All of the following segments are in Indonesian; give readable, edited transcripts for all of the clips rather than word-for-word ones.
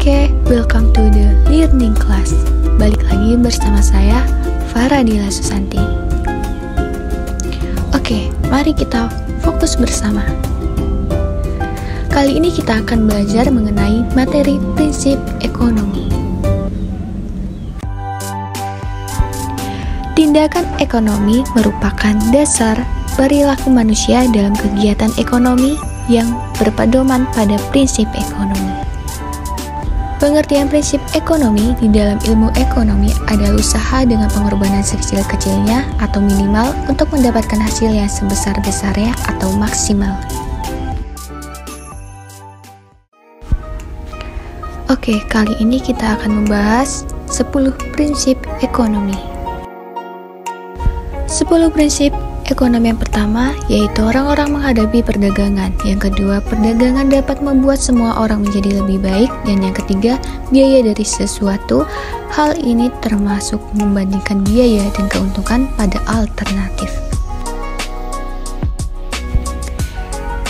Oke, welcome to the learning class. Balik lagi bersama saya, Faradila Susanti. Oke, mari kita fokus bersama. Kali ini kita akan belajar mengenai materi prinsip ekonomi. Tindakan ekonomi merupakan dasar perilaku manusia dalam kegiatan ekonomi yang berpedoman pada prinsip ekonomi. Pengertian prinsip ekonomi di dalam ilmu ekonomi adalah usaha dengan pengorbanan sekecil-kecilnya atau minimal untuk mendapatkan hasil yang sebesar-besarnya atau maksimal. Oke, kali ini kita akan membahas 10 prinsip ekonomi. 10 prinsip ekonomi yang pertama yaitu orang-orang menghadapi perdagangan. Yang kedua, perdagangan dapat membuat semua orang menjadi lebih baik. Dan yang ketiga, biaya dari sesuatu. Hal ini termasuk membandingkan biaya dan keuntungan pada alternatif.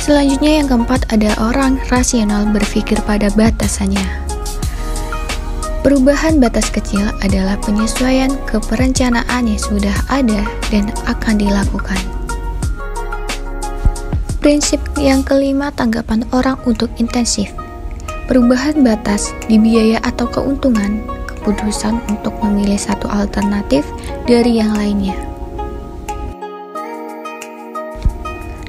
Selanjutnya yang keempat, ada orang rasional berpikir pada batasannya. Perubahan batas kecil adalah penyesuaian ke perencanaan yang sudah ada dan akan dilakukan. Prinsip yang kelima, tanggapan orang untuk intensif. Perubahan batas di biaya atau keuntungan, keputusan untuk memilih satu alternatif dari yang lainnya.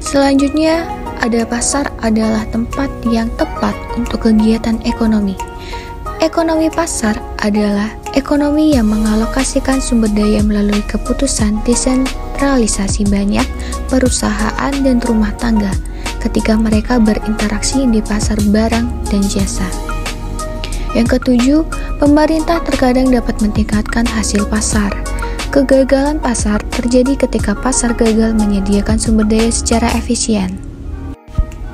Selanjutnya, ada pasar adalah tempat yang tepat untuk kegiatan ekonomi. Ekonomi pasar adalah ekonomi yang mengalokasikan sumber daya melalui keputusan desentralisasi banyak perusahaan dan rumah tangga ketika mereka berinteraksi di pasar barang dan jasa. Yang ketujuh, pemerintah terkadang dapat meningkatkan hasil pasar. Kegagalan pasar terjadi ketika pasar gagal menyediakan sumber daya secara efisien.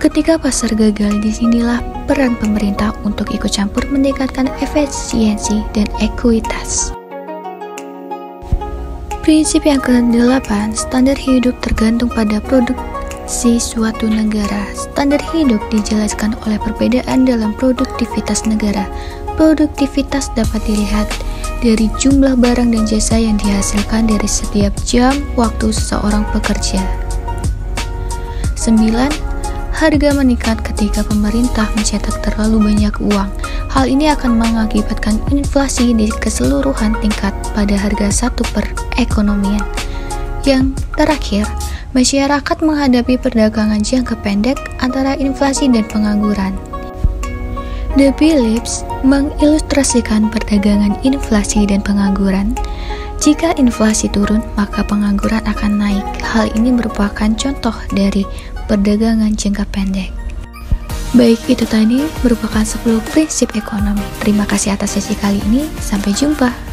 Ketika pasar gagal, disinilah peran pemerintah untuk ikut campur meningkatkan efisiensi dan ekuitas. Prinsip yang ke-8, standar hidup tergantung pada produksi suatu negara. Standar hidup dijelaskan oleh perbedaan dalam produktivitas negara. Produktivitas dapat dilihat dari jumlah barang dan jasa yang dihasilkan dari setiap jam waktu seseorang bekerja. 9. Harga meningkat ketika pemerintah mencetak terlalu banyak uang. Hal ini akan mengakibatkan inflasi di keseluruhan tingkat pada harga satu perekonomian. Yang terakhir, masyarakat menghadapi perdagangan jangka pendek antara inflasi dan pengangguran. The Phillips mengilustrasikan perdagangan inflasi dan pengangguran. Jika inflasi turun, maka pengangguran akan naik. Hal ini merupakan contoh dari perdagangan jangka pendek. Baik, itu tadi merupakan 10 prinsip ekonomi. Terima kasih atas sesi kali ini. Sampai jumpa.